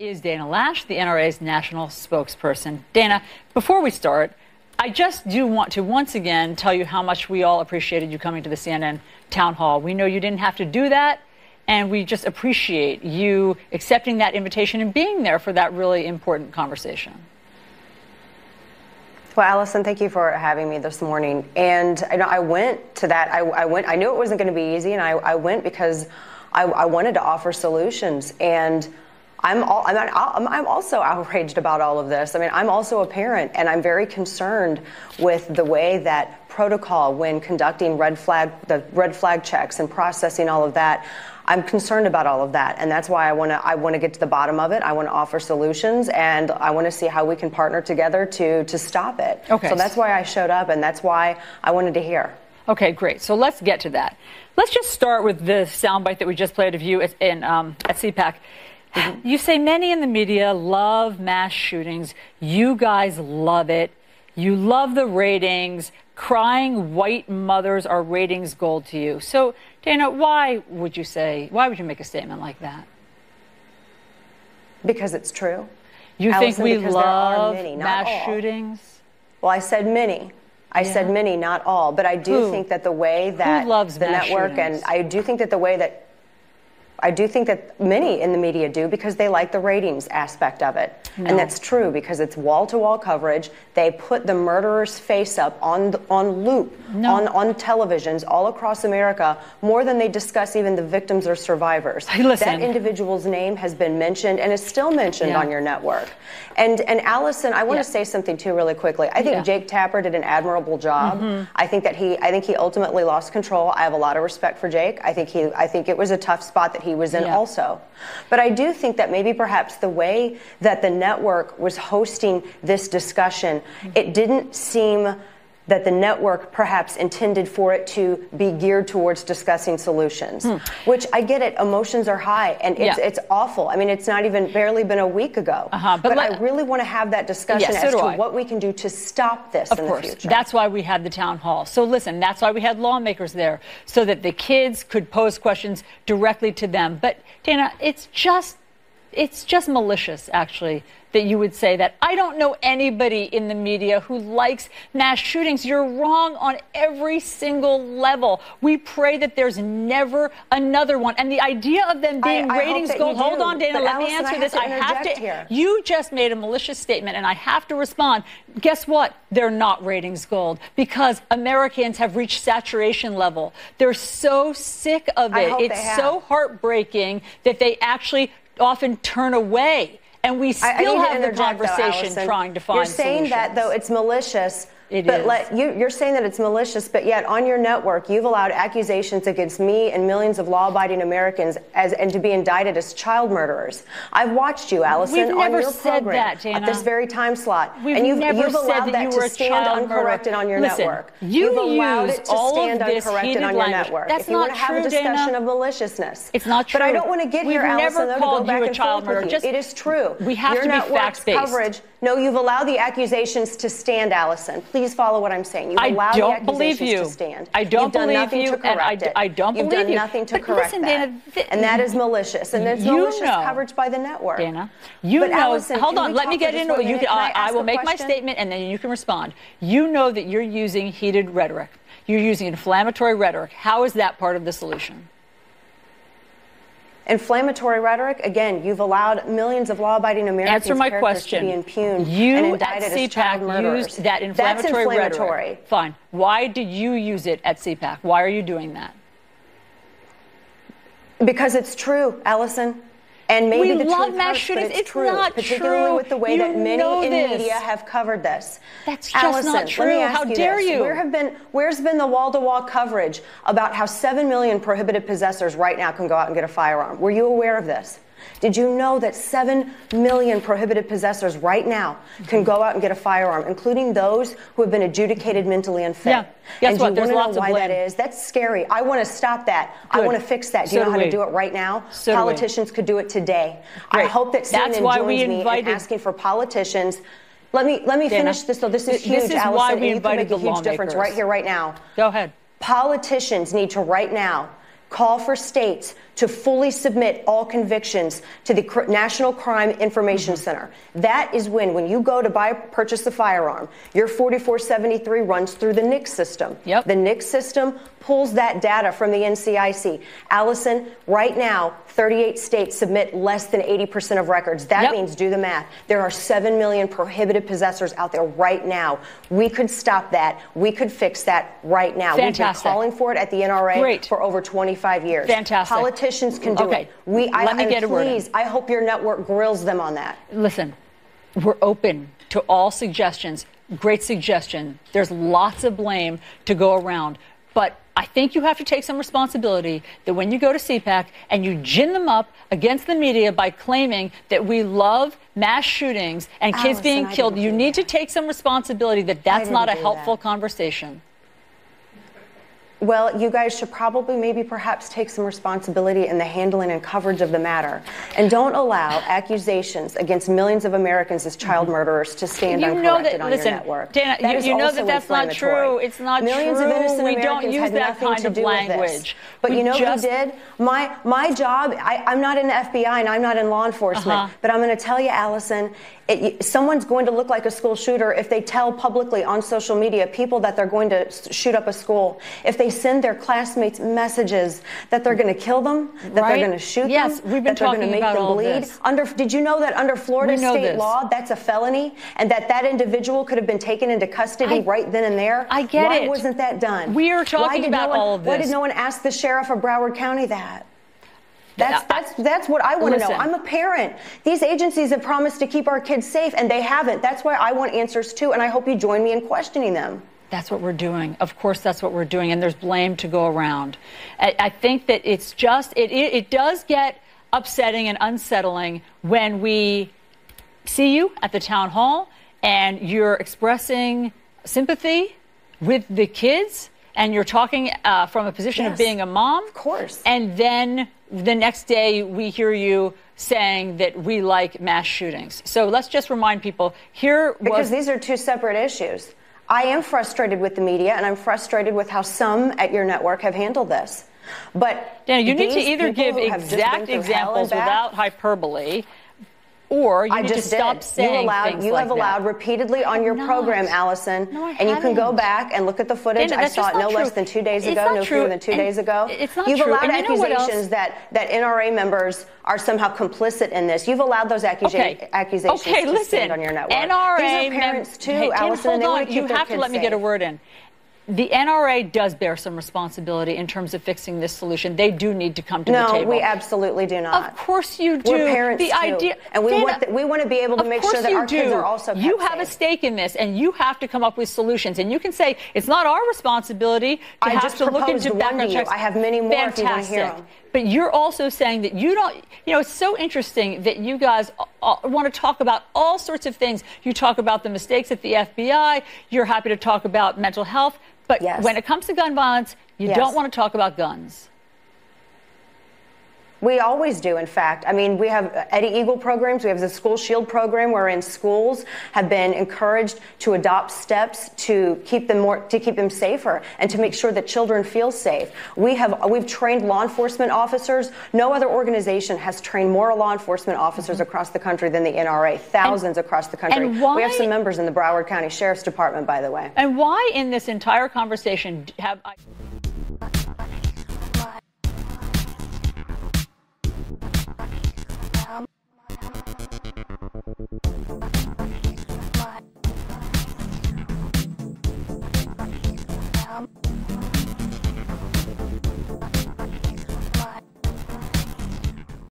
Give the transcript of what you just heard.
is Dana Loesch, the NRA's national spokesperson. Dana, before we start, I just do want to once again tell you how much we all appreciated you coming to the CNN town hall. We know you didn't have to do that, and we just appreciate you accepting that invitation and being there for that really important conversation. Well, Allison, thank you for having me this morning. And I went to that. I knew it wasn't going to be easy, and I went because I wanted to offer solutions. And I'm also outraged about all of this. I mean, I'm also a parent, and I'm very concerned with the way that protocol when conducting the red flag checks and processing all of that. I'm concerned about all of that, and that's why I want to get to the bottom of it. I want to offer solutions, and I want to see how we can partner together to stop it. Okay. So that's why I showed up, and that's why I wanted to hear. Okay, great. So let's get to that. Let's just start with the soundbite that we just played of you at CPAC. You say many in the media love mass shootings. You guys love it. You love the ratings. Crying white mothers are ratings gold to you. So, Dana, why would you make a statement like that? Because it's true. You Allison, think we love many, mass shootings? Well, I said many. I said many, not all. But I do think that the way that the network and I do think that many in the media do because they like the ratings aspect of it. No. And that's true because it's wall-to-wall coverage. They put the murderer's face up on loop on televisions all across America more than they discuss even the victims or survivors. Hey, listen. That individual's name has been mentioned and is still mentioned on your network. And Allison, I want to say something too really quickly. I think Jake Tapper did an admirable job. I think he ultimately lost control. I have a lot of respect for Jake. I think it was a tough spot that he was in also. But I do think that maybe perhaps the way that the network was hosting this discussion, it didn't seem that the network perhaps intended for it to be geared towards discussing solutions, which I get it. Emotions are high and it's awful. I mean, it's not even barely been a week ago. But I really want to have that discussion as to what we can do to stop this in the future. That's why we had the town hall. So listen, that's why we had lawmakers there so that the kids could pose questions directly to them. But Dana, it's just malicious, actually, that you would say that. I don't know anybody in the media who likes mass shootings. You're wrong on every single level. We pray that there's never another one. And the idea of them being ratings gold. Hold on, Dana, let me answer this. I have to. You just made a malicious statement, and I have to respond. Guess what? They're not ratings gold because Americans have reached saturation level. They're so sick of it. It's so heartbreaking that they actually often turn away. And we still have the conversation trying to find solutions. You're saying that, though, it's malicious. You're saying that it's malicious, but yet on your network, you've allowed accusations against me and millions of law-abiding Americans and to be indicted as child murderers. I've watched you, Allison, on your program at this very time slot. And you've allowed that to stand uncorrected on your network. You've allowed it to stand uncorrected on your network. That's if you want to have a discussion of maliciousness. It's not true. But I don't want to get here, Allison, though, to go back and forth with you. It is true. We have to be fact-based. No, you've allowed the accusations to stand, Allison. Please follow what I'm saying. You've allowed the accusations to stand. I don't believe you, and I don't believe you. You've done nothing to correct that. And that is malicious. And there's malicious coverage by the network. Dana, hold on, let me get into it. I will make my statement, and then you can respond. You know that you're using heated rhetoric. You're using inflammatory rhetoric. How is that part of the solution? Inflammatory rhetoric, again, you've allowed millions of law-abiding Americans to be impugned and indicted as child murderers. Used that inflammatory rhetoric. Fine. Why did you use it at CPAC? Why are you doing that? Because it's true, Allison. And maybe the love truth mass hurts, shootings. But it's true, not particularly true. with the way that many in media have covered this. That's just Allison, not true. Let me ask How dare you? Where's been the wall-to-wall coverage about how 7 million prohibited possessors right now can go out and get a firearm? Were you aware of this? Did you know that 7 million prohibited possessors right now can go out and get a firearm, including those who have been adjudicated mentally unfit? Yeah. Guess what? There's lots of blame. Why that is? That's scary. I want to stop that. I want to fix that. Do you know how to do it right now? Politicians could do it today. I hope that CNN joins me in asking for politicians. Let me finish this, though. This is huge, Allison, and you can make a huge difference right here, right now. Go ahead. Politicians need to right now call for states to fully submit all convictions to the National Crime Information Center. That is when you go to purchase a firearm, your 4473 runs through the NICS system. Yep. The NICS system pulls that data from the NCIC. Allison, right now, 38 states submit less than 80% of records. That means, do the math, there are 7 million prohibited possessors out there right now. We could stop that. We could fix that right now. Fantastic. We've been calling for it at the NRA for over 25 years. Fantastic. Politicians can do it. Let me get a word in. I hope your network grills them on that. Listen, we're open to all suggestions. Great suggestion. There's lots of blame to go around. But I think you have to take some responsibility that when you go to CPAC and you gin them up against the media by claiming that we love mass shootings and kids being killed, you need to take some responsibility that that's not a helpful conversation. Well, you guys should probably perhaps take some responsibility in the handling and coverage of the matter. And don't allow accusations against millions of Americans as child murderers to stand uncorrected on your network. Dana, you know that that's not true. It's not millions true. Of innocent we Americans don't use had that kind of language. But you know who did? My job, I'm not in the FBI and I'm not in law enforcement, but I'm going to tell you, Allison, someone's going to look like a school shooter if they tell publicly on social media people that they're going to shoot up a school. If they send their classmates messages that they're going to kill them, that they're going to shoot them, we've been that they're going to make them bleed. Did you know that under Florida state law, that's a felony, and that individual could have been taken into custody right then and there? I get it. Why wasn't that done? We are talking about all of this. Why did no one ask the sheriff of Broward County that? That's what I want to know. I'm a parent. These agencies have promised to keep our kids safe, and they haven't. That's why I want answers, too, and I hope you join me in questioning them. That's what we're doing. Of course, that's what we're doing, and there's blame to go around. I think that it's just, it does get upsetting and unsettling when we see you at the town hall and you're expressing sympathy with the kids and you're talking from a position of being a mom. Of course. And then the next day we hear you saying that we like mass shootings. So let's just remind people because these are two separate issues. I am frustrated with the media, and I'm frustrated with how some at your network have handled this. But Dana, you need to either give exact examples without hyperbole, or you need to stop saying things like that. You have allowed repeatedly on your program, Allison, and you can go back and look at the footage. I saw it no less than 2 days ago, no fewer than 2 days ago. It's not true. You've allowed accusations that NRA members are somehow complicit in this. You've allowed those accusations to stand on your network. NRA These are parents too, Allison, and they want to keep their kids safe. You have to let me get a word in. The NRA does bear some responsibility in terms of fixing this solution. They do need to come to the table. No, we absolutely do not. Of course you do. We're parents too. And we want to be able to make sure that our kids are also kept You have a stake in this, and you have to come up with solutions. And you can say, it's not our responsibility to have to look into background checks. I have many more if you want to hear them. But you're also saying that you don't, it's so interesting that you guys want to talk about all sorts of things. You talk about the mistakes at the FBI. You're happy to talk about mental health. But when it comes to gun violence, you don't want to talk about guns. We always do, in fact. I mean, we have Eddie Eagle programs. We have the School Shield program, wherein schools have been encouraged to adopt steps to keep them safer and to make sure that children feel safe. We've trained law enforcement officers. No other organization has trained more law enforcement officers across the country than the NRA. Thousands across the country. And why, we have some members in the Broward County Sheriff's Department, by the way. And why in this entire conversation have I